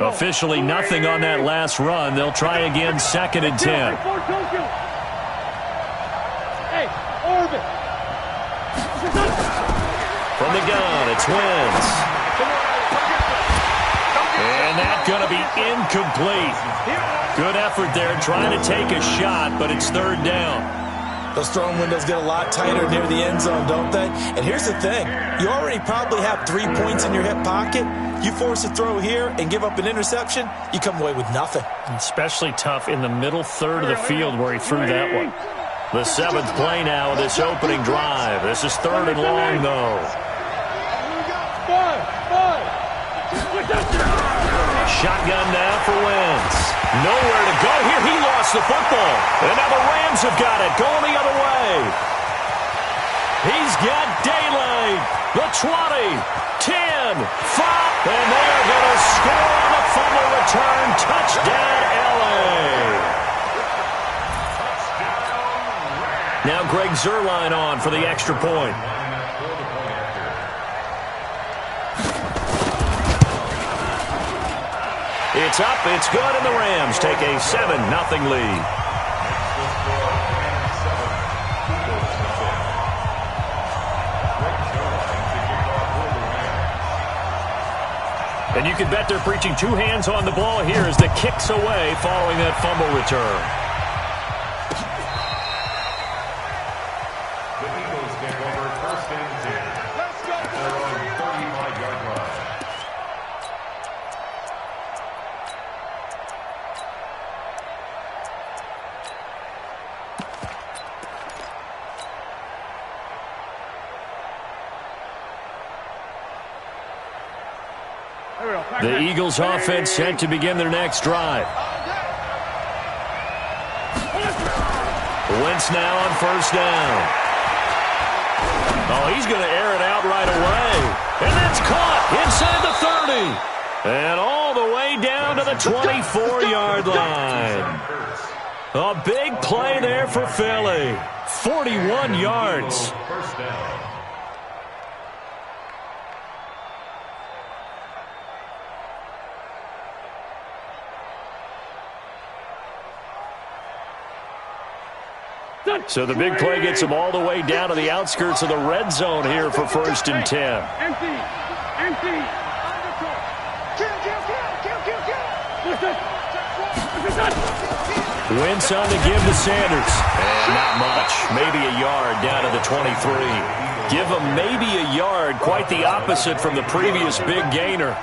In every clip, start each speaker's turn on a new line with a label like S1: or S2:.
S1: Officially nothing on that last run. They'll try again, 2nd and 10. From the gun, it's Wentz. And that's going to be incomplete. Good effort there trying to take a shot, but it's 3rd down.
S2: Those throwing windows get a lot tighter near the end zone, don't they? And here's the thing. You already probably have 3 points in your hip pocket. You force a throw here and give up an interception, you come away with nothing.
S1: Especially tough in the middle third of the field where he threw that one. The 7th play now of this opening drive. This is 3rd and long, though. Shotgun now for Wentz. Nowhere to go here. He lost the football. And now the Rams have got it. Going the other way. He's got daylight. The 20, 10, 5. And they are going to score on the fumble return. Touchdown, L.A. Now Greg Zuerlein on for the extra point. It's up, it's good, and the Rams take a 7-0 lead. And you can bet they're preaching 2 hands on the ball here as the kick's away following that fumble return.
S3: The Eagles take over 1st and 10. Let's go. Their own 35-yard line.
S1: The Eagles offense set to begin their next drive. Wentz now on 1st down. Oh, he's going to air it out right away. And that's caught inside the 30. And all the way down to the 24-yard line. A big play there for Philly. 41 yards.
S3: 1st down.
S1: So the big play gets them all the way down to the outskirts of the red zone here for 1st and 10.
S4: Empty.
S1: Wentz on the give to Sanders. And not much. Maybe a yard down to the 23. Give him maybe a yard. Quite the opposite from the previous big gainer.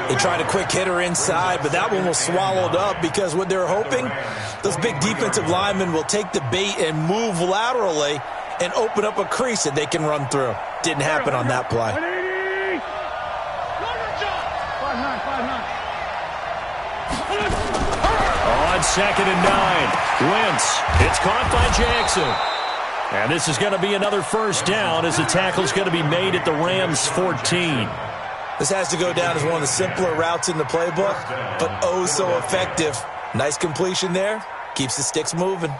S2: They tried a quick hitter inside, but that one was swallowed up because what they're hoping, those big defensive linemen will take the bait and move laterally and open up a crease that they can run through. Didn't happen on that play.
S1: On 2nd and 9. Wentz. It's caught by Jackson. And this is going to be another 1st down as the tackle's going to be made at the Rams' 14.
S2: This has to go down as one of the simpler routes in the playbook, but oh so effective. Nice completion there. Keeps the sticks moving.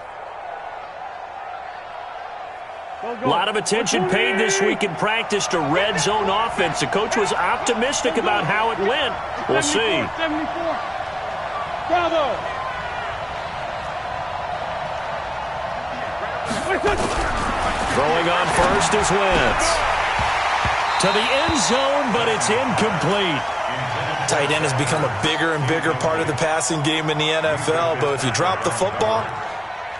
S1: A lot of attention paid this week in practice to red zone offense. The coach was optimistic about how it went. We'll see.
S4: 74. Bravo.
S1: Throwing on 1st is Wentz. To the end zone, but it's incomplete.
S2: Tight end has become a bigger and bigger part of the passing game in the NFL, but if you drop the football,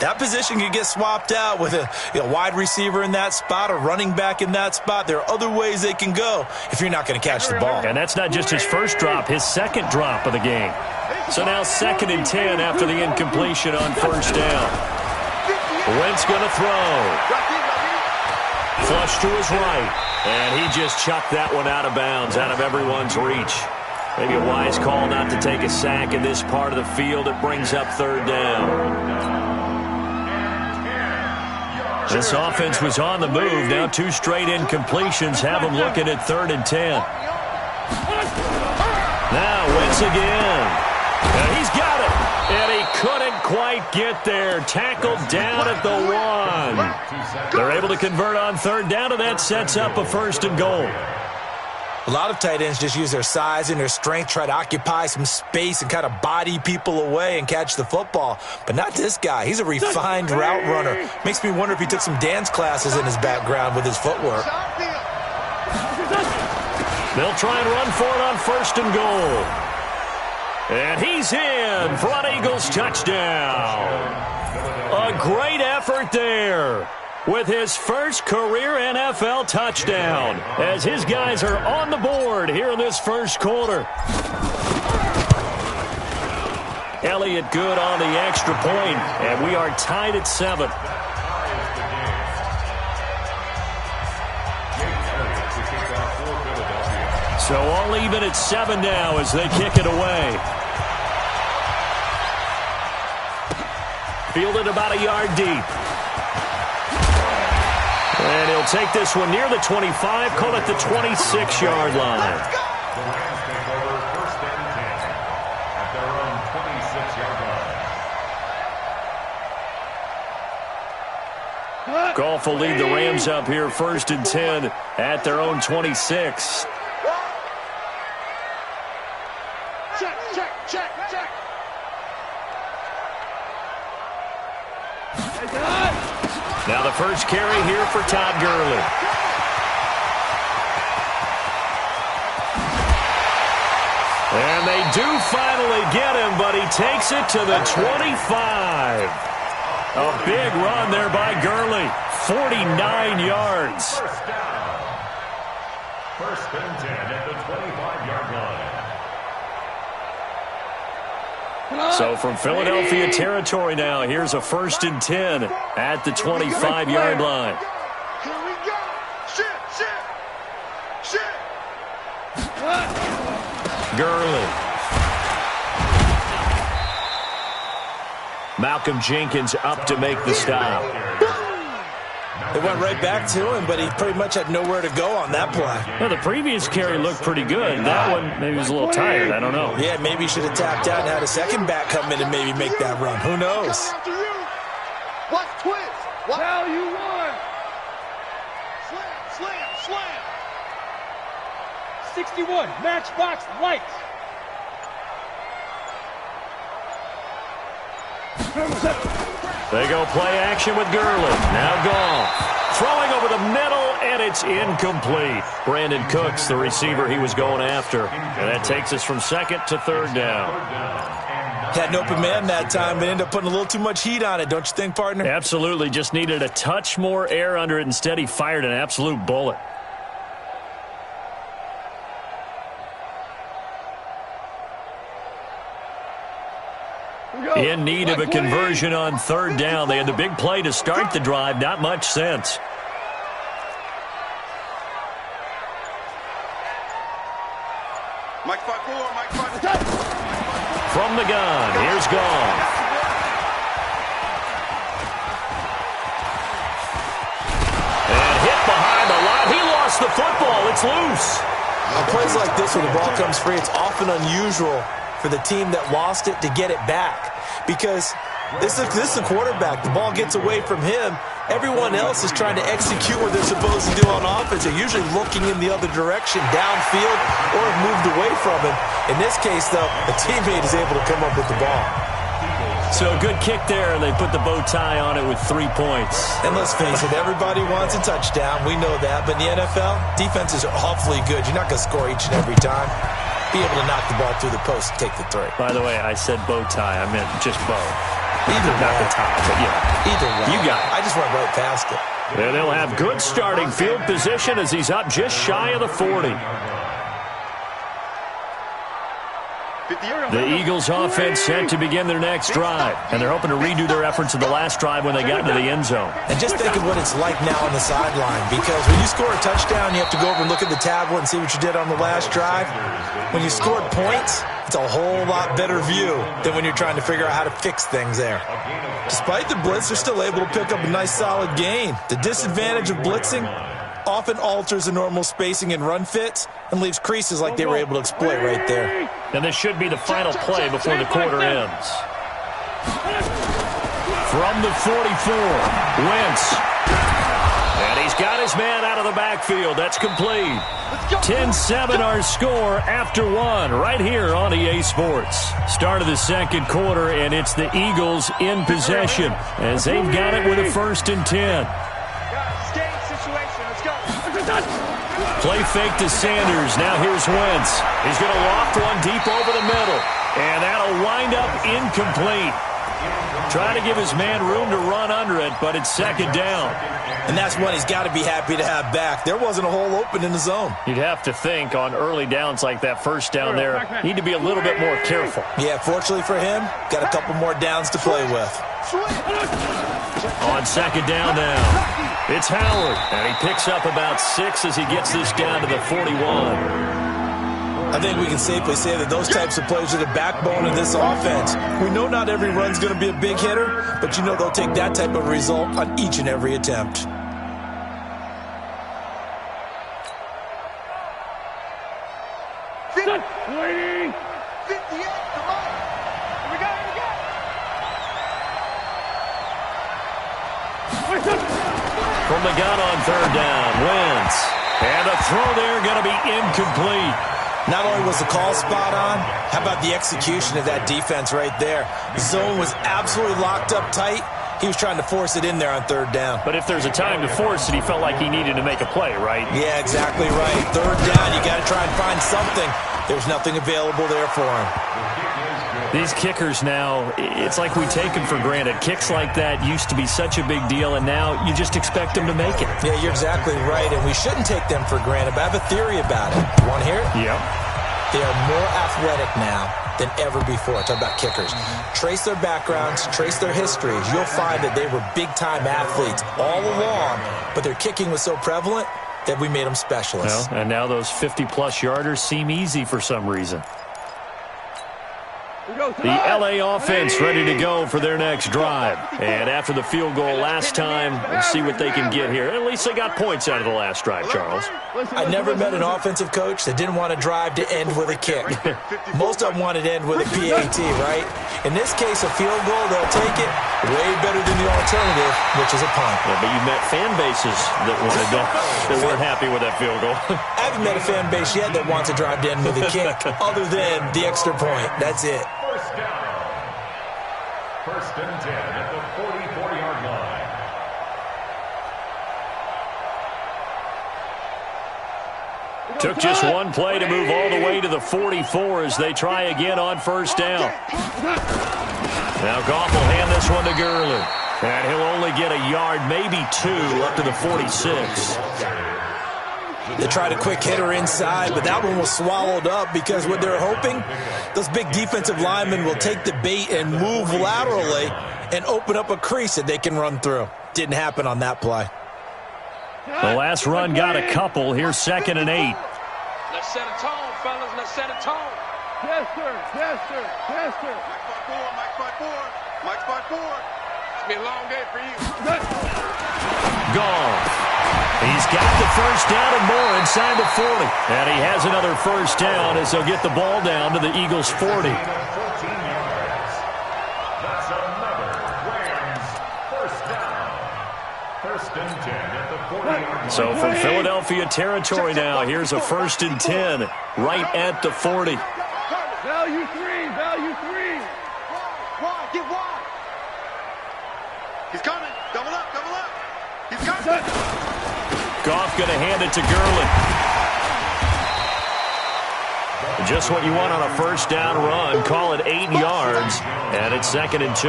S2: that position can get swapped out with a wide receiver in that spot, a running back in that spot. There are other ways they can go if you're not going to catch the ball.
S1: And that's not just his first drop, his 2nd drop of the game. So now 2nd and 10 after the incompletion on 1st down. Wentz going to throw. Flush to his right. And he just chucked that one out of bounds, out of everyone's reach. Maybe a wise call not to take a sack in this part of the field. It brings up 3rd down. This offense was on the move. Now 2 straight incompletions have them looking at 3rd and 10. Now Wentz again. And he's got it. And he couldn't quite get there. Tackled down at the 1. They're able to convert on 3rd down, and that sets up a 1st and goal.
S2: A lot of tight ends just use their size and their strength, try to occupy some space and kind of body people away and catch the football. But not this guy. He's a refined route runner. Makes me wonder if he took some dance classes in his background with his footwork.
S1: They'll try and run for it on 1st and goal. And he's in for an Eagles touchdown. A great effort there with his first career NFL touchdown as his guys are on the board here in this first quarter. Elliott good on the extra point, and we are tied at 7. So all even at 7 now as they kick it away. Fielded about a yard deep. And he'll take this one near the 25, call it the 26-yard line.
S3: The Rams take over 1st and 10 at their own 26-yard line.
S1: Goff will lead the Rams up here 1st and 10 at their own 26.
S4: Check.
S1: Now the first carry here for Todd Gurley. And they do finally get him, but he takes it to the 25. A big run there by Gurley. 49 yards.
S3: First down. 1st and 10 at the 25-yard line.
S1: So from Philadelphia territory now, here's a 1st and 10 at the 25-yard line.
S4: Here we go. Shit.
S1: Gurley. Malcolm Jenkins up to make the stop.
S2: They went right back to him, but he pretty much had nowhere to go on that play.
S1: Well, the previous carry looked pretty good. That one, maybe he was a little tired. I don't know.
S2: Yeah, maybe he should have tapped out and had a second back come in and maybe make that run. Who knows?
S4: What twist? What? Now you won. Slam. 61, Matchbox Lights.
S1: They go play action with Gurley. Now Goff. Throwing over the middle, and it's incomplete. Brandon Cooks, the receiver he was going after. And that takes us from 2nd to 3rd down.
S2: Had an open man that time, but ended up putting a little too much heat on it, don't you think, partner?
S1: Absolutely. Just needed a touch more air under it. Instead, he fired an absolute bullet. In need of a conversion on 3rd down. They had the big play to start the drive. Not much sense. From the gun, here's Goff. And hit behind the line. He lost the football. It's loose.
S2: On plays like this, when the ball comes free, it's often unusual for the team that lost it to get it back. Because this is the quarterback. The ball gets away from him. Everyone else is trying to execute what they're supposed to do on offense. They're usually looking in the other direction, downfield, or have moved away from him. In this case, though, a teammate is able to come up with the ball.
S1: So a good kick there, and they put the bow tie on it with 3 points.
S2: And let's face it, everybody wants a touchdown. We know that. But in the NFL, defenses are awfully good. You're not going to score each and every time. Be able to knock the ball through the post and take the 3.
S1: By the way, I said bow tie. I meant just bow.
S2: Either
S1: Not
S2: way.
S1: the tie, but yeah.
S2: Either way.
S1: You got it.
S2: I just went right past it.
S1: And they'll have good starting field position as he's up just shy of the 40. The Eagles offense set to begin their next drive, and they're hoping to redo their efforts of the last drive when they got into the end zone.
S2: And just think of what it's like now on the sideline, because when you score a touchdown, you have to go over and look at the tablet and see what you did on the last drive. When you scored points, it's a whole lot better view than when you're trying to figure out how to fix things there. Despite the blitz, they're still able to pick up a nice solid gain. The disadvantage of blitzing often alters the normal spacing and run fits and leaves creases like they were able to exploit right there.
S1: And this should be the final play before the quarter ends. From the 44, Wentz. And he's got his man out of the backfield. That's complete. 10-7 our score after one right here on EA Sports. Start of the second quarter, and it's the Eagles in possession as they've got it with a 1st and 10. Play fake to Sanders. Now here's Wentz. He's going to loft one deep over the middle, and that'll wind up incomplete. Trying to give his man room to run under it, but it's 2nd down.
S2: And that's one he's got to be happy to have back. There wasn't a hole open in the zone.
S1: You'd have to think on early downs like that, 1st down there, need to be a little bit more careful.
S2: Yeah, fortunately for him, got a couple more downs to play with.
S1: On 2nd down now, it's Howard, and he picks up about 6 as he gets this down to the 41.
S2: I think we can safely say that those types of plays are the backbone of this offense. We know not every run's going to be a big hitter, but you know they'll take that type of result on each and every attempt.
S4: Waiting. 58, come on. Here we go,
S1: From the gun on 3rd down, Wentz. And a throw there going to be incomplete.
S2: Not only was the call spot on, how about the execution of that defense right there? The zone was absolutely locked up tight. He was trying to force it in there on 3rd down.
S1: But if there's a time to force it, he felt like he needed to make a play, right?
S2: Yeah, exactly right. 3rd down, you got to try and find something. There's nothing available there for him.
S1: These kickers now, it's like we take them for granted. Kicks like that used to be such a big deal, and now you just expect them to make it.
S2: Yeah, you're exactly right, and we shouldn't take them for granted, but I have a theory about it. You want to hear it?
S1: Yep.
S2: They are more athletic now than ever before. Talk about kickers. Trace their backgrounds, trace their histories. You'll find that they were big-time athletes all along, but their kicking was so prevalent that we made them specialists.
S1: Well, and now those 50-plus yarders seem easy for some reason. The L.A. offense ready to go for their next drive. And after the field goal last time, let's see what they can get here. At least they got points out of the last drive, Charles.
S2: I never met an offensive coach that didn't want to drive to end with a kick. Most of them wanted to end with a PAT, right? In this case, a field goal, they'll take it way better than the alternative, which is a punt.
S1: Yeah, but you met fan bases that weren't happy with that field goal.
S2: I haven't met a fan base yet that wants to drive to end with a kick, other than the extra point. That's it.
S3: 1st down. 1st and 10 at the 44-yard line.
S1: Took just one play to move all the way to the 44 as they try again on 1st down. Now Goff will hand this one to Gurley. And he'll only get a yard, maybe 2, up to the 46.
S2: They tried a quick hitter inside, but that one was swallowed up because what they're hoping, those big defensive linemen will take the bait and move laterally and open up a crease that they can run through. Didn't happen on that play.
S1: The last run got a couple. Here's 2nd and 8.
S5: Let's set a tone, fellas. Let's set a tone.
S4: Yes, sir. Yes, sir. Yes, sir.
S6: Mike spot 4. Mike spot 4.
S5: It's been a long day for you.
S1: Gone. He's got the 1st down and more inside the 40. And he has another 1st down as they'll get the ball down to the Eagles' 40.
S3: 14 yards. That's another Rams 1st down. 1st and 10 at the 40-yard line.
S1: So from Philadelphia territory now, here's a 1st and 10 right at the 40.
S4: Value 3. Value 3.
S6: Wide. Get wide. He's coming. Double up. Double up. He's coming.
S1: Goff going to hand it to Gurley. Just what you want on a 1st down run. Call it 8 yards, and it's 2nd and 2.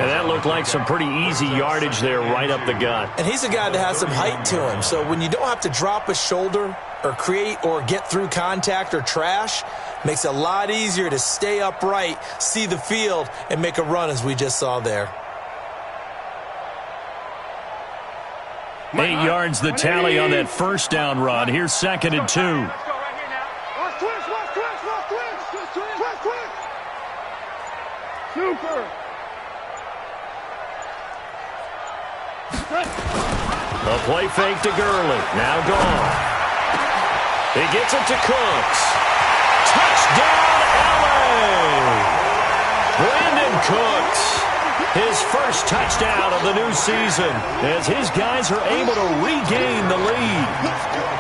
S1: And that looked like some pretty easy yardage there right up the gut.
S2: And he's a guy that has some height to him, so when you don't have to drop a shoulder or create or get through contact or trash, makes it a lot easier to stay upright, see the field, and make a run as we just saw there.
S1: 8 yards the tally on that 1st down run. Here's 2nd and 2.
S4: Watch twist. Watch twist. Watch twist. Twist, twist. Super.
S1: A play fake to Gurley. Now gone. He gets it to Cooks. Touchdown, L.A. Brandon Cooks. His first touchdown of the new season as his guys are able to regain the lead.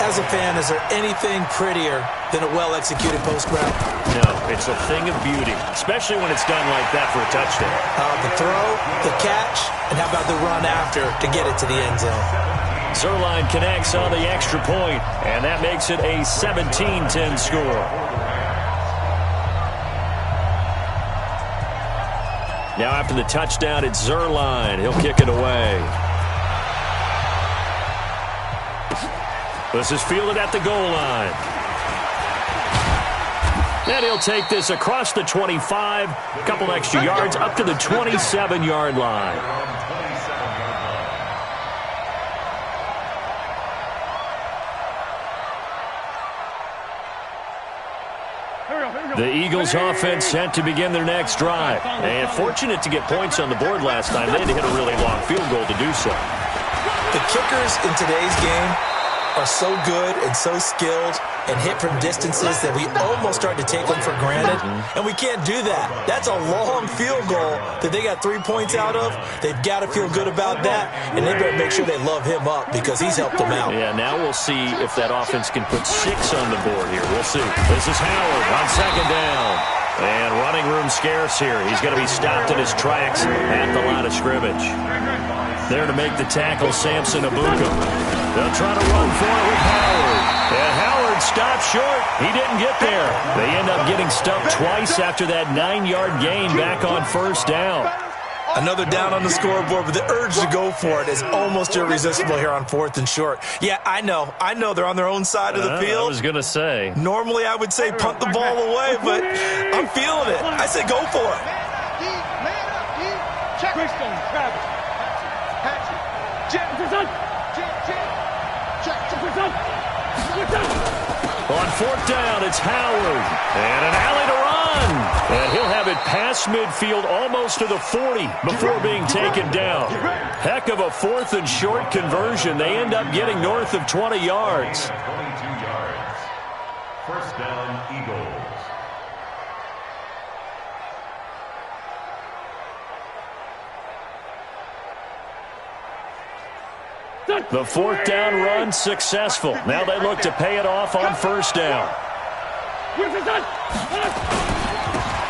S2: As a fan, is there anything prettier than a well-executed post route?
S1: No, it's a thing of beauty, especially when it's done like that for a touchdown.
S2: The throw, the catch, and how about the run after to get it to the end zone?
S1: Zuerlein connects on the extra point, and that makes it a 17-10 score. Now after the touchdown, it's Zuerlein. He'll kick it away. This is fielded at the goal line. And he'll take this across the 25, a couple extra yards, up to the 27-yard line. The Eagles offense set to begin their next drive. And fortunate to get points on the board last time. They had to hit a really long field goal to do so.
S2: The kickers in today's game are so good and so skilled and hit from distances that we almost start to take them for granted. And we can't do that. That's a long field goal that they got 3 points out of. They've got to feel good about that, and they better make sure they love him up because he's helped them out.
S1: Yeah, now we'll see if that offense can put 6 on the board here. We'll see. This is Howard on second down. And running room scarce here. He's going to be stopped in his tracks at the line of scrimmage. There to make the tackle, Samson Ebukam. They'll try to run for it with Howard. And Howard stopped short. He didn't get there. They end up getting stumped twice after that 9-yard gain back on first down.
S2: Another down on the scoreboard, but the urge to go for it is almost irresistible here on 4th and short. Yeah, I know they're on their own side of the field.
S1: I was going to say.
S2: Normally I would say punt the ball away, but I'm feeling it. I said go for it.
S4: Check. Travis.
S1: On 4th down, it's Howard. And an alley to run. And he'll have it past midfield almost to the 40 before being taken down. Heck of a 4th and short conversion. They end up getting north of 20 yards.
S3: 22 yards. First down, Eagles.
S1: The 4th down run successful. Now they look to pay it off on first down.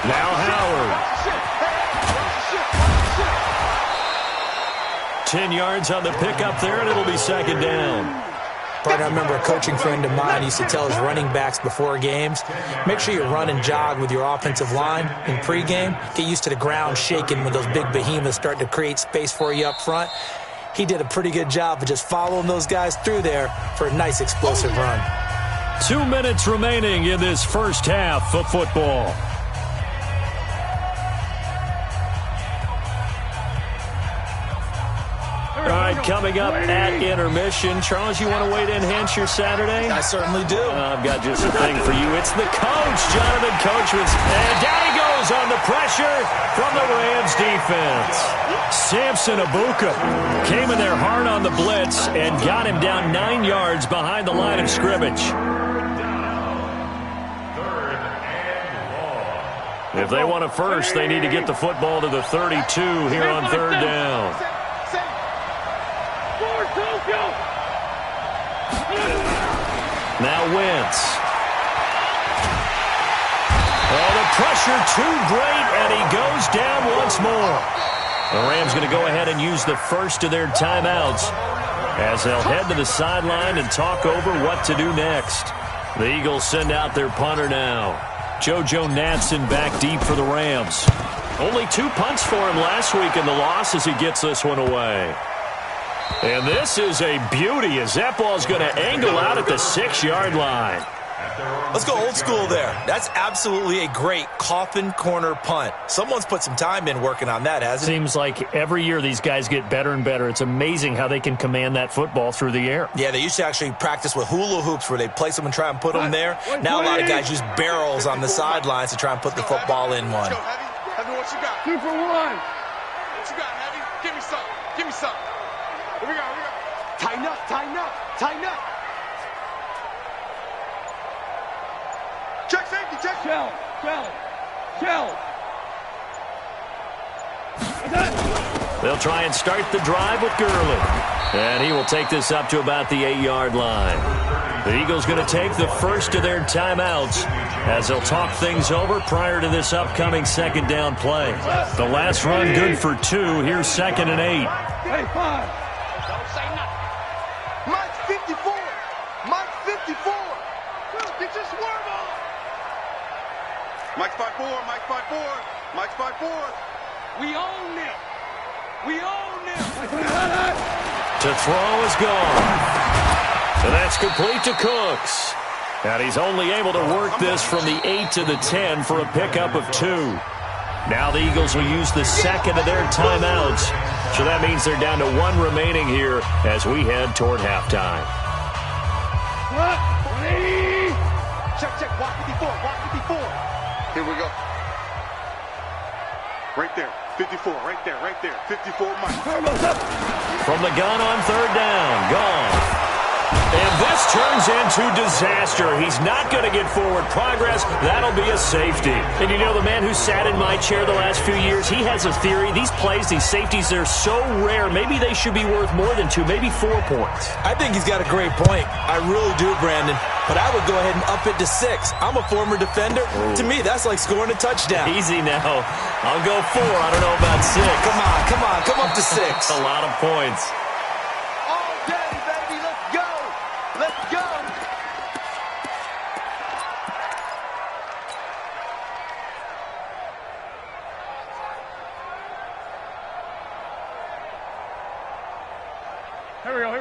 S1: Now Howard. 10 yards on the pickup there, and it'll be second down.
S2: Partner, I remember a coaching friend of mine used to tell his running backs before games, make sure you run and jog with your offensive line in pregame. Get used to the ground shaking when those big behemoths start to create space for you up front. He did a pretty good job of just following those guys through there for a nice explosive run.
S1: 2 minutes remaining in this first half of football. All right, coming up at intermission. Charles, you want to wait to enhance your Saturday?
S2: I certainly do.
S1: I've got just a thing for you. It's the coach, Jonathan Coachman. And down he goes on the pressure from the Rams defense. Samson Ebukam came in there hard on the blitz and got him down 9 yards behind the line of scrimmage. If they want a first, they need to get the football to the 32 here on 3rd down. Now Wentz. Oh, the pressure too great, and he goes down once more. The Rams going to go ahead and use the first of their timeouts as they'll head to the sideline and talk over what to do next. The Eagles send out their punter now. JoJo Natson back deep for the Rams. Only 2 punts for him last week in the loss as he gets this one away. And this is a beauty as that ball's going to angle out at the 6-yard line.
S2: Let's go old school there. That's absolutely a great coffin corner punt. Someone's put some time in working on that, hasn't it?
S1: Seems like every year these guys get better and better. It's amazing how they can command that football through the air.
S2: Yeah, they used to actually practice with hula hoops where they place them and try and put them there. Now a lot of guys use barrels on the sidelines to try and put the football in one.
S5: Heavy, what you got?
S4: 2 for 1.
S5: What you got, Heavy? Give me some. Give me some. Here we go. Tighten up, tighten up, tighten up.
S4: Check safety, check. Shell.
S1: They'll try and start the drive with Gurley. And he will take this up to about the 8-yard line. The Eagles going to take the first of their timeouts as they'll talk things over prior to this upcoming second down play. The last run good for 2. Here's 2nd and 8.
S4: Hey, 5.
S5: Don't say nothing. Mike's 54. Mike's 54. Get your swerve on. Mike's 5-4. Mike's 5-4. Mike's 5-4. We own them. We own them.
S1: To throw is gone. So that's complete to Cooks. And he's only able to work this from the 8 to the 10 for a pickup of 2. Now the Eagles will use the second of their timeouts. So that means they're down to 1 remaining here as we head toward halftime.
S5: Check. Walk 54. Walk 54. Here we go. Right there. 54. Right there. 54 Mike.
S1: From the gun on 3rd down. Gone. And this turns into disaster. He's not going to get forward progress. That'll be a safety. And you know, the man who sat in my chair the last few years, he has a theory. These plays, these safeties, they're so rare. Maybe they should be worth more than 2, maybe 4 points.
S2: I think he's got a great point. I really do, Brandon. But I would go ahead and up it to 6. I'm a former defender. Ooh. To me, that's like scoring a touchdown.
S1: Easy now. I'll go 4. I don't know about 6.
S2: Come up to 6.
S1: That's a lot of points.
S5: All day, baby. Let's go. Let's go.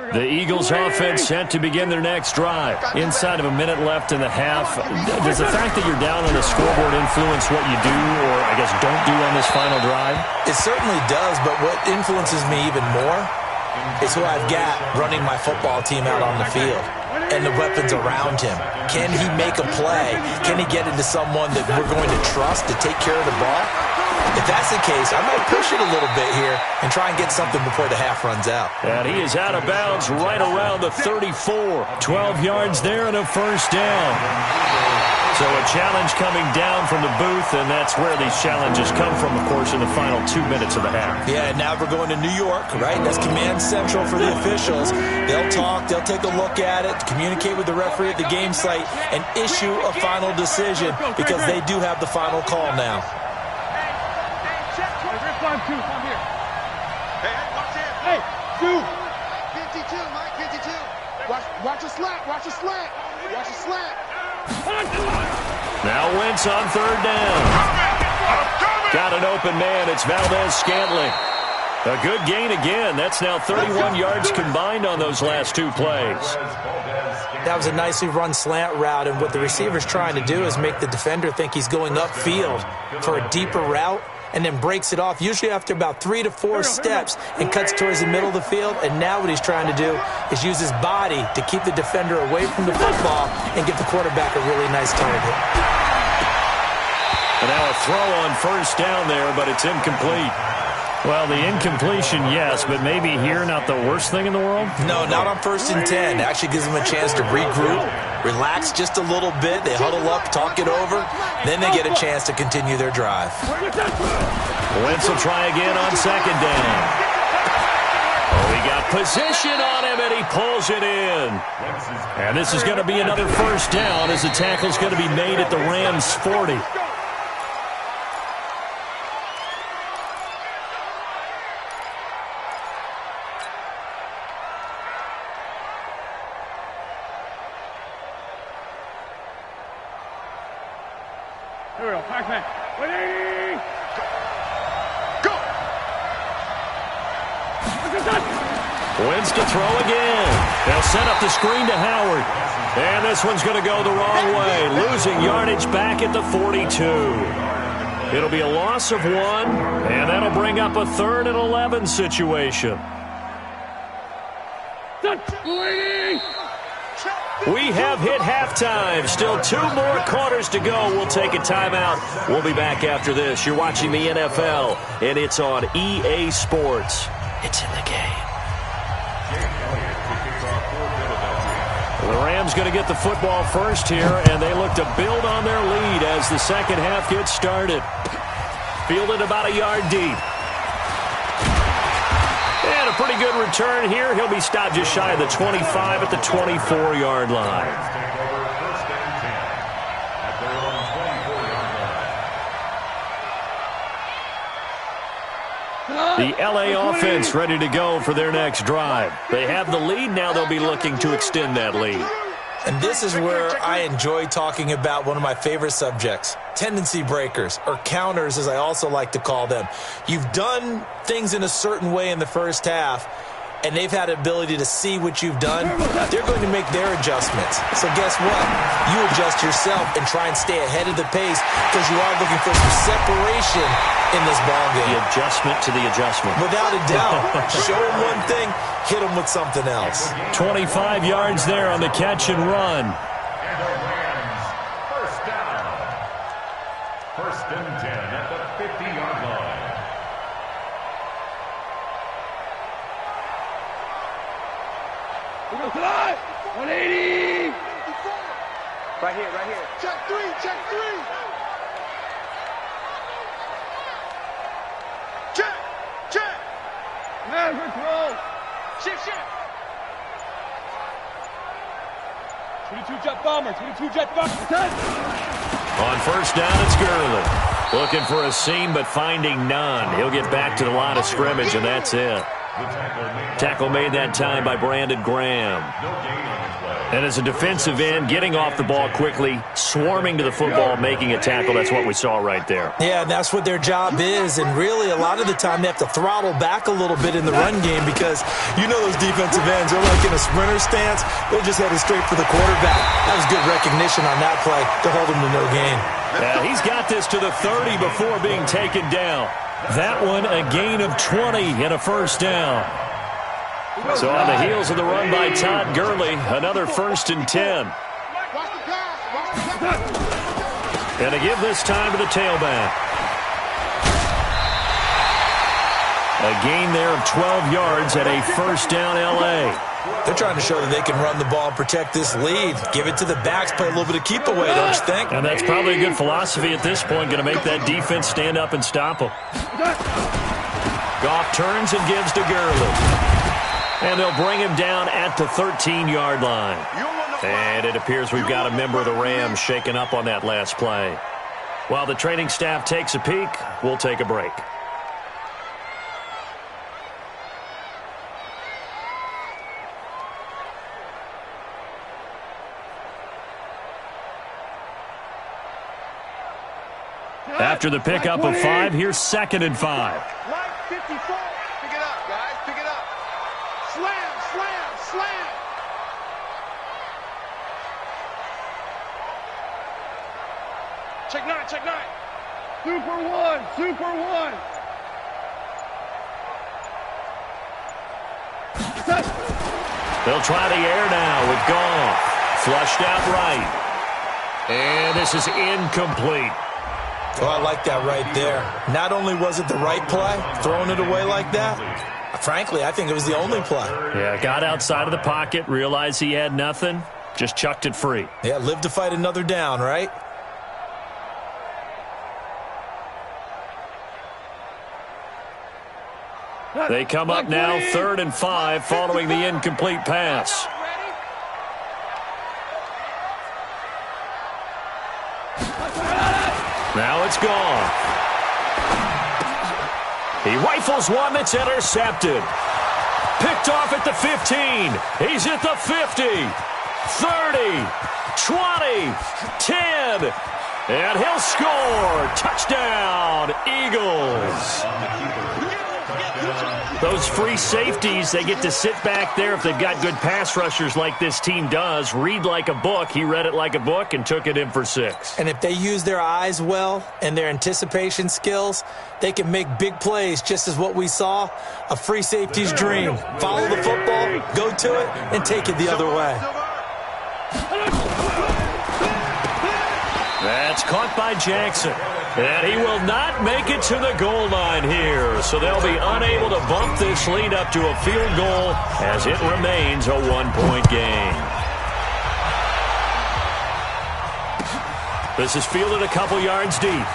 S1: The Eagles offense set to begin their next drive. Inside of a minute left in the half. Does the fact that you're down on the scoreboard influence what you do or, I guess, don't do on this final drive?
S2: It certainly does, but what influences me even more is who I've got running my football team out on the field and the weapons around him. Can he make a play? Can he get into someone that we're going to trust to take care of the ball? If that's the case, I might push it a little bit here and try and get something before the half runs out.
S1: And he is out of bounds right around the 34. 12 yards there and a first down. So a challenge coming down from the booth, and that's where these challenges come from, of course, in the final 2 minutes of the half.
S2: Yeah, now we're going to New York, right? That's command central for the officials. They'll talk, they'll take a look at it, communicate with the referee at the game site, and issue a final decision because they do have the final call now.
S4: Come here.
S5: Hey, watch it.
S4: Hey, 2.
S5: 52, Mike, 52. Watch a slant. Watch a slant. Watch a slant.
S1: Now Wentz on 3rd down. Got an open man. It's Valdez-Scantling. A good gain again. That's now 31 yards combined on those last 2 plays.
S2: That was a nicely run slant route, and what the receiver's trying to do is make the defender think he's going upfield for a deeper route, and then breaks it off, usually after about 3 to 4 steps, and cuts towards the middle of the field. And now what he's trying to do is use his body to keep the defender away from the football and give the quarterback a really nice target.
S1: And now a throw on 1st down there, but it's incomplete. Well, the incompletion, yes, but maybe here not the worst thing in the world?
S2: No, not on 1st and 10. It actually gives them a chance to regroup, relax just a little bit. They huddle up, talk it over. Then they get a chance to continue their drive.
S1: Wentz will try again on 2nd down. Oh, he got position on him, and he pulls it in. And this is going to be another 1st down as the tackle's going to be made at the Rams' 40.
S4: Here we go. Pac-Man. 180.
S5: Go.
S1: Wentz to throw again. They'll set up the screen to Howard. And this one's going to go the wrong way. Losing yardage back at the 42. It'll be a loss of 1, and that'll bring up a 3rd and 11 situation. We have hit halftime. Still 2 more quarters to go. We'll take a timeout. We'll be back after this. You're watching the NFL, and it's on EA Sports. It's in the game. The Rams going to get the football first here, and they look to build on their lead as the second half gets started. Fielded about a yard deep. And a pretty good return here. He'll be stopped just shy of the 25 at the 24-yard line.
S3: Take over 1st and 10 at their own 24-yard line.
S1: The L.A. offense ready to go for their next drive. They have the lead. Now they'll be looking to extend that lead.
S2: And this is where I enjoy talking about one of my favorite subjects, tendency breakers, or counters as I also like to call them. You've done things in a certain way in the first half, and they've had the ability to see what you've done. They're going to make their adjustments. So guess what? You adjust yourself and try and stay ahead of the pace because you are looking for some separation in this ballgame.
S1: The adjustment to the adjustment.
S2: Without a doubt. Show them one thing, hit them with something else.
S1: 25 yards there on the catch and run.
S3: And the Rams, 1st down. 1st and 10 at the 50-yard line.
S4: We go tonight. 180.
S5: Right here, right here.
S4: Check three. Check. Man, we're throw.
S5: Shift.
S4: 22 jet bomber.
S1: On 1st down, it's Gurley. Looking for a seam, but finding none. He'll get back to the line of scrimmage, and that's it. Tackle made that time by Brandon Graham.
S3: No gain on the play.
S1: And as a defensive end, getting off the ball quickly, swarming to the football, making a tackle, that's what we saw right there.
S2: Yeah, and that's what their job is. And really, a lot of the time, they have to throttle back a little bit in the run game because you know those defensive ends, they're like in a sprinter stance. They're just headed straight for the quarterback. That was good recognition on that play to hold him to no gain.
S1: Yeah, he's got this to the 30 before being taken down. That one, a gain of 20 and a 1st down. So on the heels of the run by Todd Gurley, another 1st and 10. And to give this time to the tailback. A gain there of 12 yards at a 1st down L.A.
S2: They're trying to show that they can run the ball and protect this lead. Give it to the backs, play a little bit of keep away, don't you think?
S1: And that's probably a good philosophy at this point, going to make that defense stand up and stop them. Goff turns and gives to Gurley. And they'll bring him down at the 13-yard line. And it appears we've got a member of the Rams shaken up on that last play. While the training staff takes a peek, we'll take a break. After the pickup of 5, here's 2nd and 5.
S4: Line 54.
S5: Pick it up, guys. Pick it up.
S4: Slam.
S5: Check 9.
S4: Super one.
S1: They'll try the air now with Goff. Flushed out right. And this is incomplete.
S2: Oh, I like that right there. Not only was it the right play, throwing it away like that, frankly, I think it was the only play.
S1: Yeah, got outside of the pocket, realized he had nothing, just chucked it free.
S2: Yeah, live to fight another down, right?
S1: They come up now 3rd and 5 following the incomplete pass. Now it's gone. He rifles one that's intercepted. Picked off at the 15. He's at the 50. 30. 20. 10. And he'll score. Touchdown, Eagles. Those free safeties, they get to sit back there if they've got good pass rushers like this team does. Read like a book. He read it like a book and took it in for 6.
S2: And if they use their eyes well and their anticipation skills, they can make big plays, just as what we saw, a free safety's dream. Follow the football, go to it, and take it the other way.
S1: That's caught by Jackson. And he will not make it to the goal line here. So they'll be unable to bump this lead up to a field goal as it remains a 1-point game. This is fielded a couple yards deep.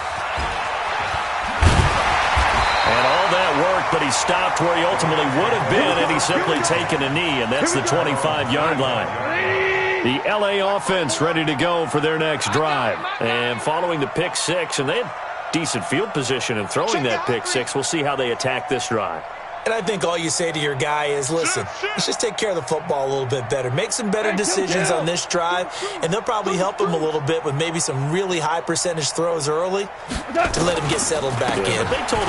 S1: And all that work, but he stopped where he ultimately would have been, and he's simply taken a knee, and that's the 25-yard line. The L.A. offense ready to go for their next drive. And following the pick six, and they had decent field position in throwing that pick six. We'll see how they attack this drive.
S2: And I think all you say to your guy is, listen, let's just take care of the football a little bit better. Make some better decisions on this drive, and they'll probably help him a little bit with maybe some really high-percentage throws early to let him get settled back in.
S1: But they told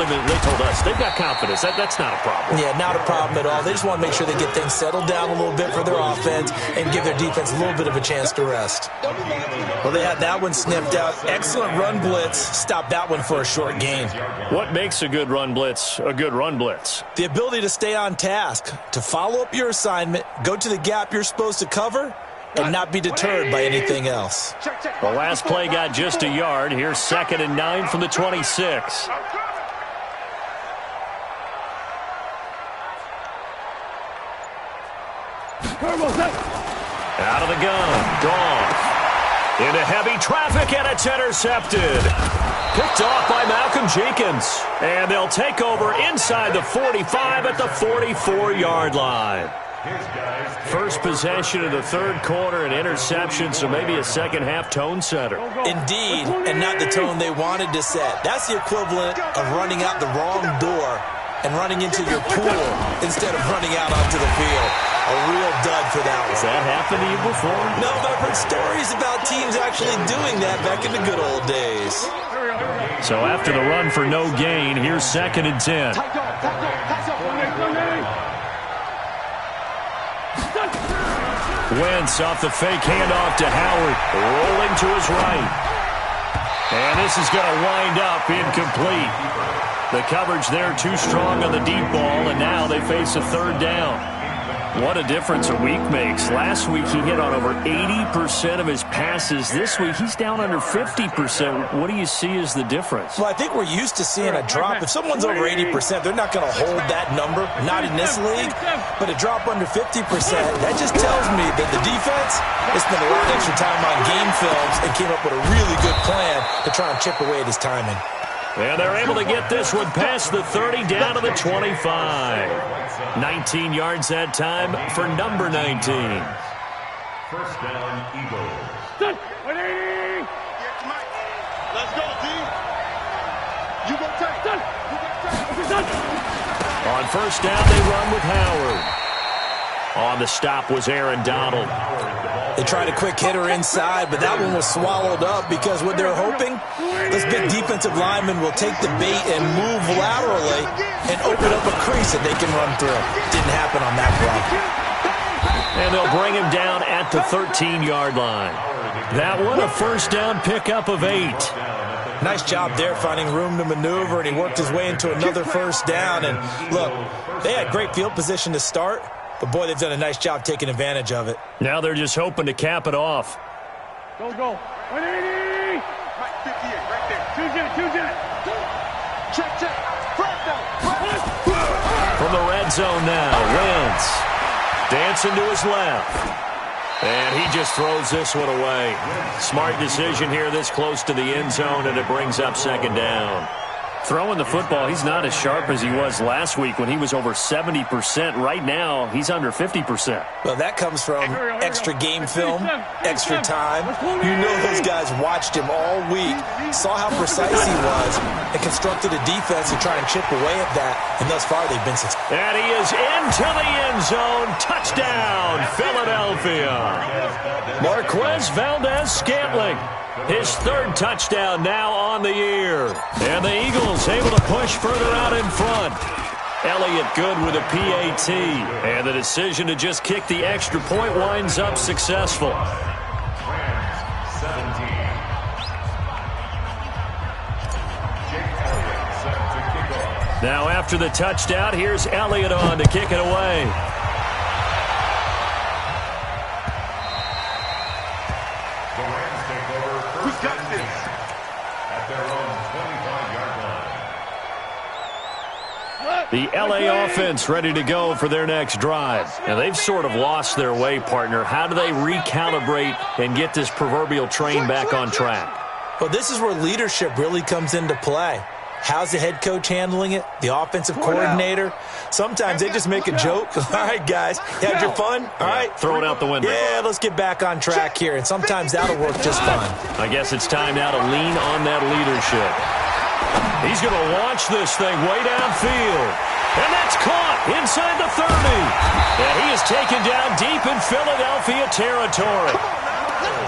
S1: us, they've got confidence. That's not a problem.
S2: Yeah, not a problem at all. They just want to make sure they get things settled down a little bit for their offense and give their defense a little bit of a chance to rest. Well, they had that one sniffed out. Excellent run blitz. Stopped that one for a short gain.
S1: What makes a good run blitz a good run blitz?
S2: The ability to stay on task, to follow up your assignment, go to the gap you're supposed to cover, and not be deterred by anything else.
S1: The last play got just a yard. Here's 2nd and 9 from the 26. Out of the gun. Goff. Into heavy traffic, and it's intercepted. Picked off by Malcolm Jenkins. And they'll take over inside the 45 at the 44-yard line. First possession of the third quarter, an interception, so maybe a second-half tone setter.
S2: Indeed, and not the tone they wanted to set. That's the equivalent of running out the wrong door and running into your pool instead of running out onto the field. A real dud for that one.
S1: Has that happened to you before?
S2: No, but I've heard stories about teams actually doing that back in the good old days.
S1: So after the run for no gain, here's 2nd and 10. Wentz off the fake handoff to Howard, rolling to his right. And this is going to wind up incomplete. The coverage there too strong on the deep ball, and now they face a third down. What a difference a week makes. Last week he hit on over 80% of his passes. This week he's down under 50%. What do you see as the difference?
S2: Well, I think we're used to seeing a drop. If someone's over 80%, they're not going to hold that number. Not in this league. But a drop under 50%, that just tells me that the defense has spent a lot of extra time on game films and came up with a really good plan to try and chip away at his timing.
S1: And they're able to get this one past the 30 down to the 25. 19 yards that time for number 19.
S3: First down, Eagles.
S5: Let's go, D. You go take.
S1: On first down, they run with Howard. On the stop was Aaron Donald.
S2: They tried a quick hitter inside, but that one was swallowed up because what they're hoping, this big defensive lineman will take the bait and move laterally and open up a crease that they can run through. Didn't happen on that play.
S1: And they'll bring him down at the 13-yard line. That one a first down pickup of 8.
S2: Nice job there finding room to maneuver, and he worked his way into another first down. And look, they had great field position to start, but boy, they've done a nice job taking advantage of it.
S1: Now they're just hoping to cap it off.
S4: Go. 180.
S5: Right 58, right there.
S4: Two jet.
S5: Check. First down.
S1: From the red zone now, Wentz dancing to his left. And he just throws this one away. Smart decision here this close to the end zone, and it brings up 2nd down. Throwing the football, he's not as sharp as he was last week when he was over 70%. Right now, he's under 50%.
S2: Well, that comes from extra game film, extra time. You know those guys watched him all week, saw how precise he was, and constructed a defense to try and chip away at that. And thus far, they've been successful.
S1: And he is into the end zone. Touchdown, Philadelphia. Marquez Valdez-Scantling. His 3rd touchdown now on the year. And the Eagles able to push further out in front. Elliott good with a PAT. And the decision to just kick the extra point winds up successful.
S3: Rams 17. Jake Elliott set to kick off.
S1: Now after the touchdown, here's Elliott on to kick it away. The L.A. offense ready to go for their next drive. And they've sort of lost their way, partner. How do they recalibrate and get this proverbial train back on track?
S2: Well, this is where leadership really comes into play. How's the head coach handling it? The offensive coordinator? Sometimes they just make a joke. All right, guys, you had your fun? All right.
S1: Throw it out the window.
S2: Yeah, let's get back on track here, and sometimes that'll work just fine.
S1: I guess it's time now to lean on that leadership. He's going to launch this thing way downfield. And that's caught inside the 30. And he is taken down deep in Philadelphia territory.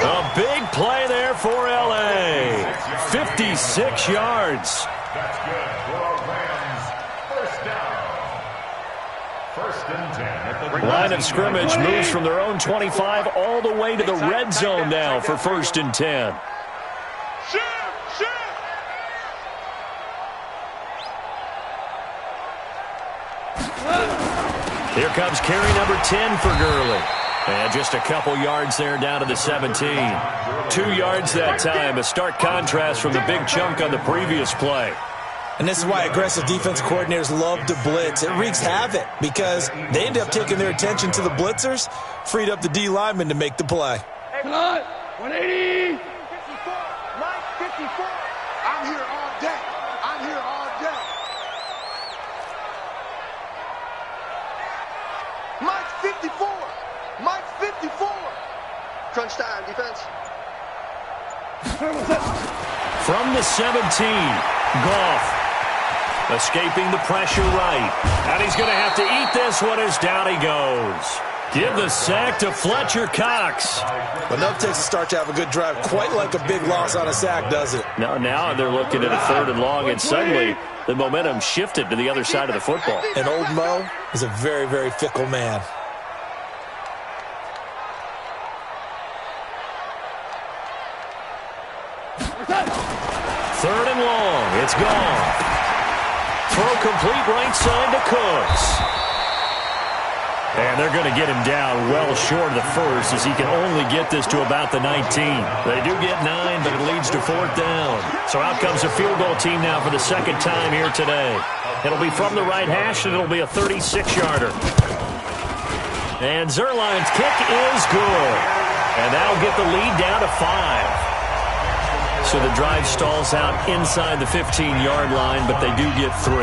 S1: A big play there for L.A. 56 yards.
S3: That's good for a Rams first down. First and 10 at the
S1: Line of scrimmage moves from their own 25 all the way to the red zone now for first and 10. Here comes carry number 10 for Gurley. And just a couple yards there down to the 17. 2 yards that time, a stark contrast from the big chunk on the previous play.
S2: And this is why aggressive defense coordinators love to blitz. It wreaks havoc because they end up taking their attention to the blitzers, freed up the D lineman to make the play.
S4: Come on, 180.
S5: 54, Mike 54. I'm here all day. I'm here all day. Mike 54. Mike 54. Crunch time, defense.
S1: From the 17, Goff escaping the pressure right. And he's going to have to eat this one as down he goes. Give the sack to Fletcher Cox.
S2: Enough takes to start to have a good drive. Quite like a big loss on a sack, does it?
S1: Now they're looking at a third and long, and suddenly the momentum shifted to the other side of the football.
S2: And old Mo is a very, very fickle man.
S1: Third and long. It's gone. Throw complete right side to Cooks. And they're going to get him down well short of the first as he can only get this to about the 19. They do get 9, but it leads to fourth down. So out comes a field goal team now for the second time here today. It'll be from the right hash, and it'll be a 36-yarder. And Zuerlein's kick is good. And that'll get the lead down to 5. So the drive stalls out inside the 15-yard line, but they do get 3.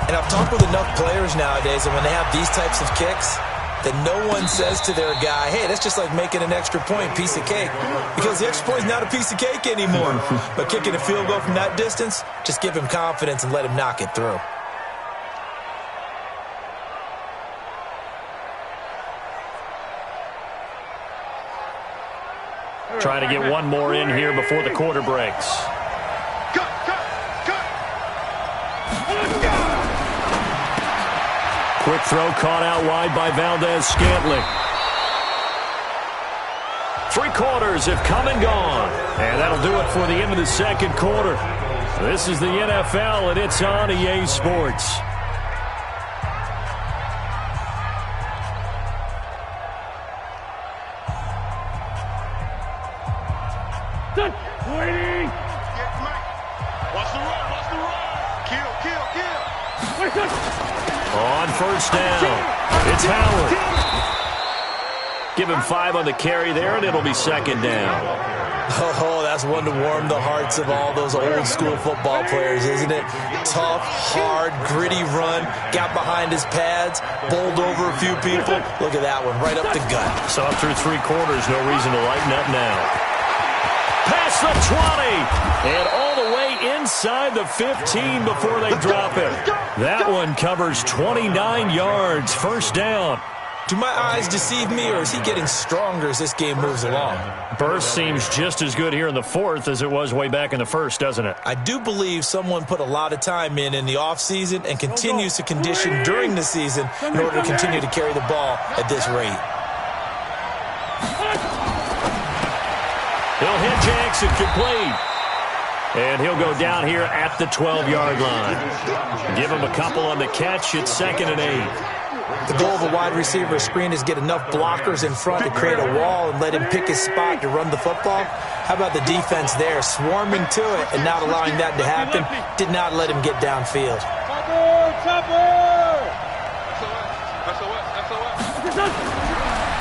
S2: And I've talked with enough players nowadays, and when they have these types of kicks, that no one says to their guy, hey, that's just like making an extra point, piece of cake. Because the extra point is not a piece of cake anymore. But kicking a field goal from that distance, just give him confidence and let him knock it through.
S1: Trying to get one more in here before the quarter breaks. Quick throw caught out wide by Valdez-Scantling. 3 quarters have come and gone. And that'll do it for the end of the second quarter. This is the NFL, and it's on EA Sports.
S4: Waiting.
S5: Watch the run. Watch the run. Kill.
S1: On first down, it's Howard. Give him 5 on the carry there, and it'll be second down.
S2: Oh, that's one to warm the hearts of all those old school football players, isn't it? Tough, hard, gritty run, got behind his pads, bowled over a few people. Look at that one, right up the gut.
S1: So up through 3 quarters, no reason to lighten up now. Past the 20, and all the way inside the 15 before they drop him. That one covers 29 yards, first down.
S2: Do my eyes deceive me, or is he getting stronger as this game moves along?
S1: Burst seems just as good here in the fourth as it was way back in the first, doesn't it?
S2: I do believe someone put a lot of time in the offseason and continues to condition during the season in order to continue to carry the ball at this rate.
S1: He'll hit Jackson complete. And he'll go down here at the 12-yard line. Give him a couple on the catch. It's 2nd and 8.
S2: The goal of a wide receiver screen is get enough blockers in front to create a wall and let him pick his spot to run the football. How about the defense there, swarming to it and not allowing that to happen? Did not let him get downfield.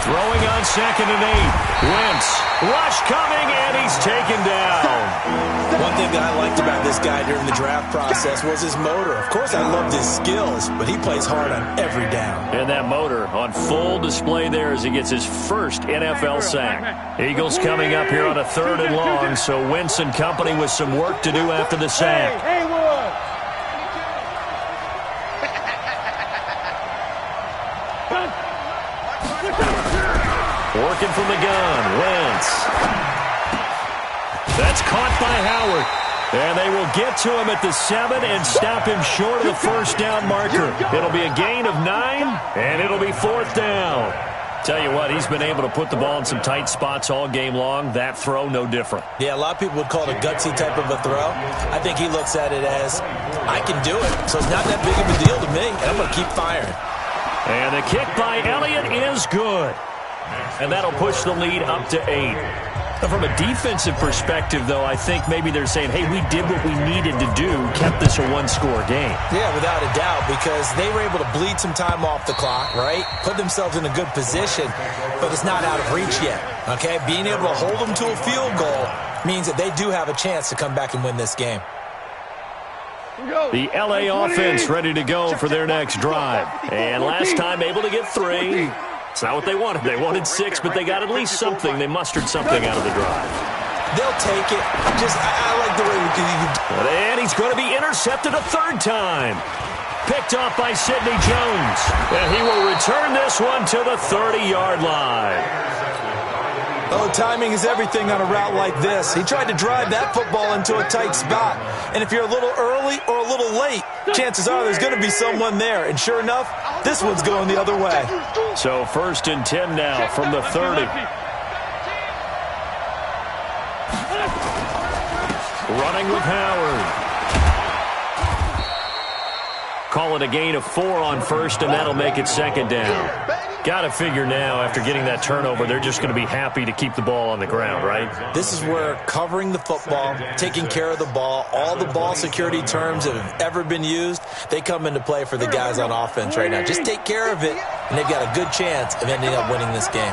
S1: Throwing on 2nd and 8. Wentz, rush coming, and he's taken down.
S2: One thing that I liked about this guy during the draft process was his motor. Of course, I loved his skills, but he plays hard on every down.
S1: And that motor on full display there as he gets his first NFL sack. Eagles coming up here on a 3rd and long, so Wentz and company with some work to do after the sack. Working from the gun, Wentz. That's caught by Howard. And they will get to him at the 7 and stop him short of the first down marker. It'll be a gain of 9, and it'll be 4th down. Tell you what, he's been able to put the ball in some tight spots all game long. That throw, no different.
S2: Yeah, a lot of people would call it a gutsy type of a throw. I think he looks at it as, I can do it, so it's not that big of a deal to me, and I'm going to keep firing.
S1: And the kick by Elliott is good. And that'll push the lead up to 8. From a defensive perspective, though, I think maybe they're saying, hey, we did what we needed to do, kept this a one-score game.
S2: Yeah, without a doubt, because they were able to bleed some time off the clock, right? Put themselves in a good position, but it's not out of reach yet, okay? Being able to hold them to a field goal means that they do have a chance to come back and win this game.
S1: The L.A. offense ready to go for their next drive. And last time able to get 3. It's not what they wanted. They wanted 6, but they got at least something. They mustered something out of the drive.
S2: They'll take it. I like the way we can.
S1: And he's going to be intercepted a 3rd time. Picked off by Sidney Jones. And he will return this one to the 30-yard line.
S2: Oh, timing is everything on a route like this. He tried to drive that football into a tight spot. And if you're a little early or a little late, chances are there's going to be someone there. And sure enough, this one's going the other way.
S1: So 1st and 10 now from the 30. Running with Howard. Call it a gain of 4 on 1st, and that'll make it 2nd down. Got to figure now, after getting that turnover, they're just going to be happy to keep the ball on the ground, right?
S2: This is where covering the football, taking care of the ball, all the ball security terms that have ever been used, they come into play for the guys on offense right now. Just take care of it, and they've got a good chance of ending up winning this game.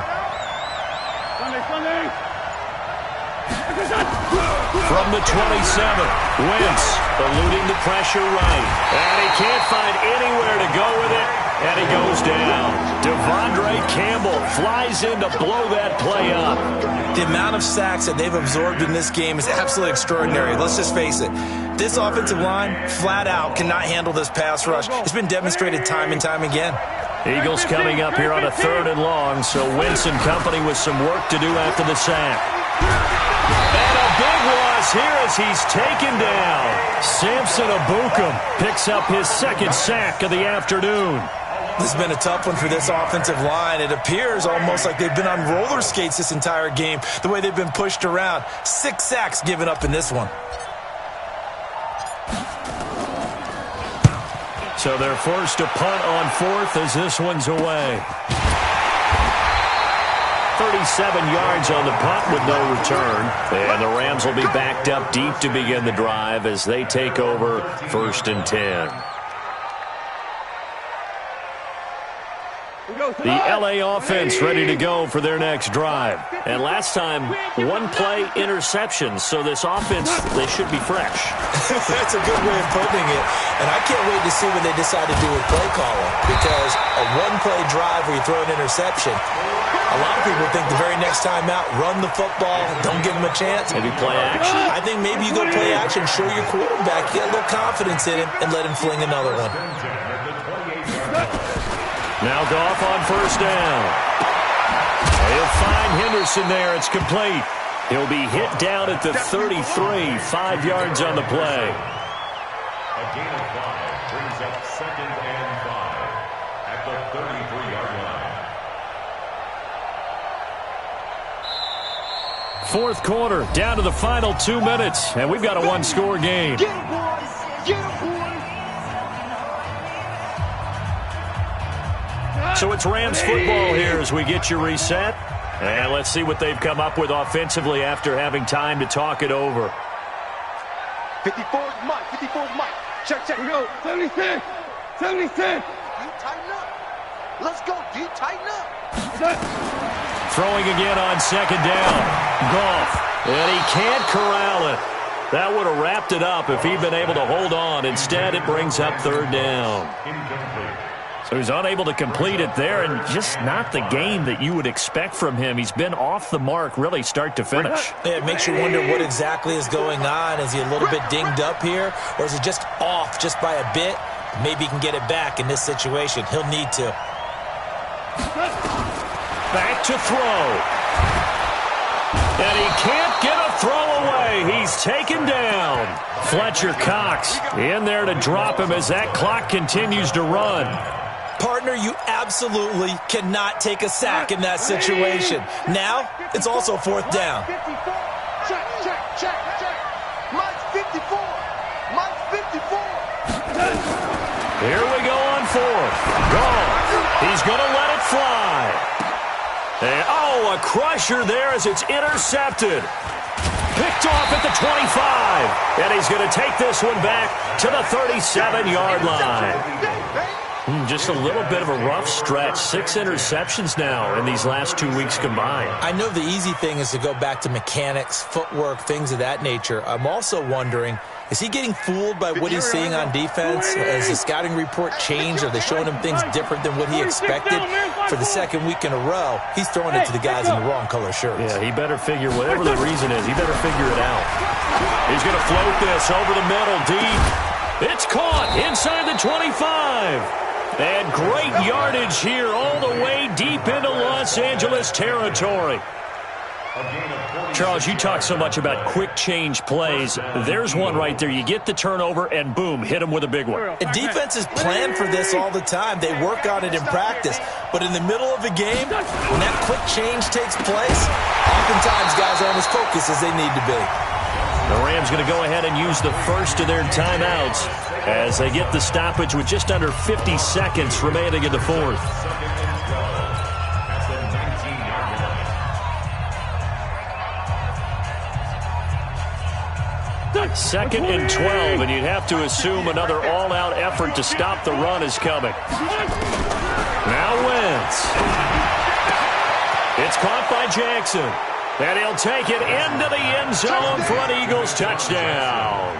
S1: From the 27, Wentz eluding the pressure right. And he can't find anywhere to go with it. And he goes down. Devondre Campbell flies in to blow that play up.
S2: The amount of sacks that they've absorbed in this game is absolutely extraordinary. Let's just face it. This offensive line, flat out, cannot handle this pass rush. It's been demonstrated time and time again.
S1: Eagles coming up here on a 3rd and long, so Wentz and company with some work to do after the sack. And a big loss here as he's taken down. Samson Ebukam picks up his 2nd sack of the afternoon.
S2: This has been a tough one for this offensive line. It appears almost like they've been on roller skates this entire game, the way they've been pushed around. 6 sacks given up in this one.
S1: So they're forced to punt on 4th as this one's away. 37 yards on the punt with no return. And the Rams will be backed up deep to begin the drive as they take over 1st and 10. The L.A. offense ready to go for their next drive. And last time, 1-play interception. So this offense, they should be fresh.
S2: That's a good way of putting it. And I can't wait to see what they decide to do with play calling. Because a 1-play drive where you throw an interception, a lot of people think the very next time out, run the football, don't give them a chance.
S1: Maybe play action.
S2: I think maybe you go play action, show your quarterback, get a little confidence in him, and let him fling another one.
S1: Now Goff on 1st down. He'll find Henderson there. It's complete. He'll be hit down at the 33, 5 yards on the play.
S3: A gain of 5 brings up 2nd and 5 at the 33-yard line.
S1: 4th quarter, down to the final 2 minutes, and we've got a 1-score game.
S4: Get it, boys! Get it, boys!
S1: So it's Rams football here as we get you reset. And let's see what they've come up with offensively after having time to talk it over.
S4: 54's Mike. 54's Mike. Check, check. We go. 76. 76.
S5: You tighten up. Let's go. You tighten up.
S1: Throwing again on 2nd down. Goff. And he can't corral it. That would have wrapped it up if he'd been able to hold on. Instead, it brings up third down. So he's unable to complete it there, and just not the game that you would expect from him. He's been off the mark really start to finish.
S2: Yeah, it makes you wonder what exactly is going on. Is he a little bit dinged up here, or is he just off just by a bit? Maybe he can get it back in this situation. He'll need to.
S1: Back to throw. And he can't get a throw away. He's taken down. Fletcher Cox in there to drop him as that clock continues to run.
S2: Partner, you absolutely cannot take a sack in that situation. Now, it's also fourth down.
S5: Check, check, check, check. Mike's 54. Mike's 54.
S1: Here we go on fourth. Gone. He's going to let it fly. And, oh, a crusher there as it's intercepted. Picked off at the 25. And he's going to take this one back to the 37-yard line. Just a little bit of a rough stretch. 6 interceptions now in these last 2 weeks combined.
S2: I know the easy thing is to go back to mechanics, footwork, things of that nature. I'm also wondering, is he getting fooled by what he's seeing on defense? Has the scouting report changed? Are they showing him things different than what he expected? For the second week in a row, he's throwing it to the guys in the wrong color shirts.
S1: Yeah, he better figure, whatever the reason is, he better figure it out. He's going to float this over the middle, deep. It's caught inside the 25. And great yardage here all the way deep into Los Angeles territory. Charles, you talk so much about quick change plays. There's one right there. You get the turnover, and boom, hit him with a big one.
S2: And defenses plan for this all the time. They work on it in practice. But in the middle of the game, when that quick change takes place, oftentimes guys aren't as focused as they need to be.
S1: The Rams going to go ahead and use the first of their timeouts as they get the stoppage with just under 50 seconds remaining in the fourth. Second and 12, and you'd have to assume another all-out effort to stop the run is coming. Now Wentz. It's caught by Jackson. And he'll take it into the end zone for an Eagles touchdown.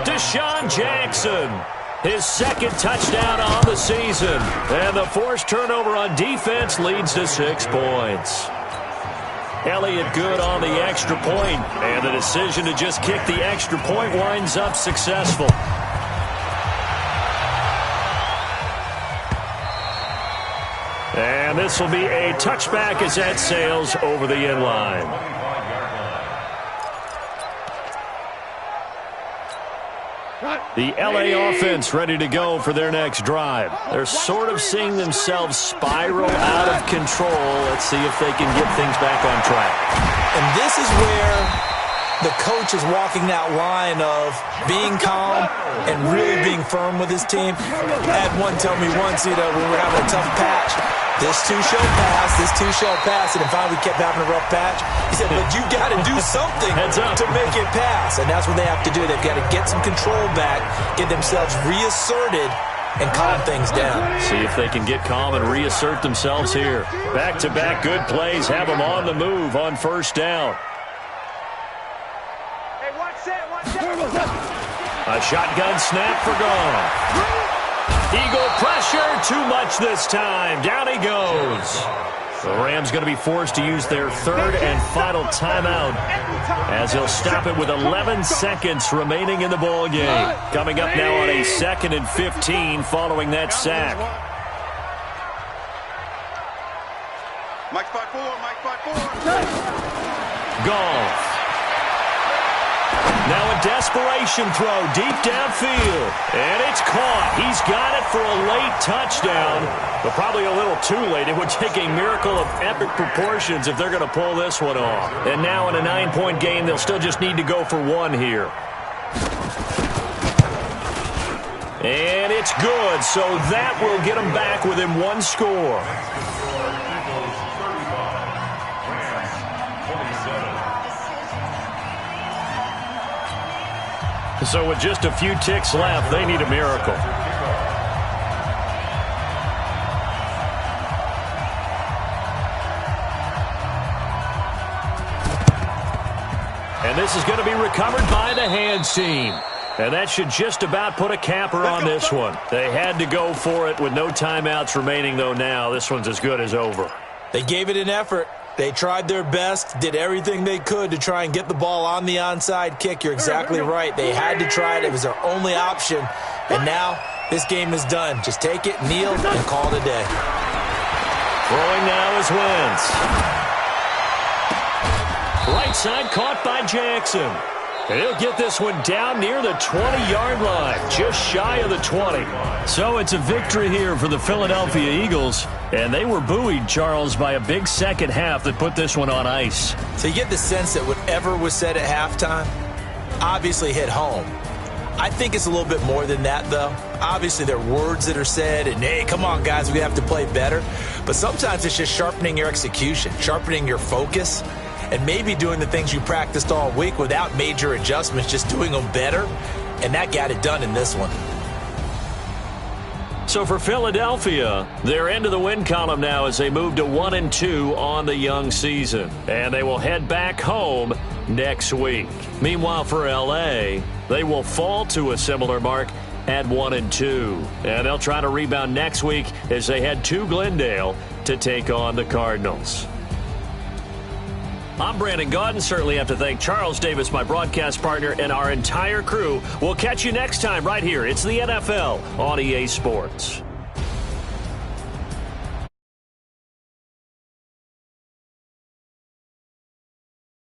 S1: Deshaun Jackson, his second touchdown on the season. And the forced turnover on defense leads to 6 points. Elliott good on the extra point, and the decision to just kick the extra point winds up successful. And this will be a touchback as that sails over the end line. The LA offense ready to go for their next drive. They're sort of seeing themselves spiral out of control. Let's see if they can get things back on track.
S2: And this is where the coach is walking that line of being calm and really being firm with his team. I had one tell me once, when we were having a tough patch, this too shall pass, this too shall pass, and then finally we kept having a rough patch. He said, but you got to do something to make it pass, and that's what they have to do. They've got to get some control back, get themselves reasserted, and calm things down.
S1: See if they can get calm and reassert themselves here. Back-to-back good plays have them on the move on first down.
S5: Hey, watch that.
S1: A shotgun snap for Goff. Eagle pressure, too much this time. Down he goes. The Rams going to be forced to use their third and final timeout as he'll stop it with 11 seconds remaining in the ball game. Coming up now on a 2nd and 15 following that sack.
S5: Mike 5-4, Mike 5-4.
S1: Goff. Now a desperation throw deep downfield. And it's caught. He's got it for a late touchdown, but probably a little too late. It would take a miracle of epic proportions if they're going to pull this one off. And now in a 9-point game, they'll still just need to go for 1 here. And it's good, so that will get them back within 1 score. So with just a few ticks left, they need a miracle. And this is going to be recovered by the hands team. And that should just about put a capper on this one. They had to go for it with no timeouts remaining, though now. This one's as good as over.
S2: They gave it an effort. They tried their best, did everything they could to try and get the ball on the onside kick. You're exactly right. They had to try it. It was their only option. And now this game is done. Just take it, kneel, and call it a day.
S1: Throwing now is Wentz. Right side caught by Jackson. And he'll get this one down near the 20-yard line, just shy of the 20. So it's a victory here for the Philadelphia Eagles. And they were buoyed, Charles, by a big second half that put this one on ice.
S2: So you get the sense that whatever was said at halftime obviously hit home. I think it's a little bit more than that, though. Obviously, there are words that are said, and, hey, come on, guys, we have to play better. But sometimes it's just sharpening your execution, sharpening your focus, and maybe doing the things you practiced all week without major adjustments, just doing them better. And that got it done in this one.
S1: So for Philadelphia, they're into the win column now as they move to 1-2 on the young season. And they will head back home next week. Meanwhile, for L.A., they will fall to a similar mark at 1-2. And they'll try to rebound next week as they head to Glendale to take on the Cardinals. I'm Brandon Gaudin. Certainly have to thank Charles Davis, my broadcast partner, and our entire crew. We'll catch you next time right here. It's the NFL on EA Sports.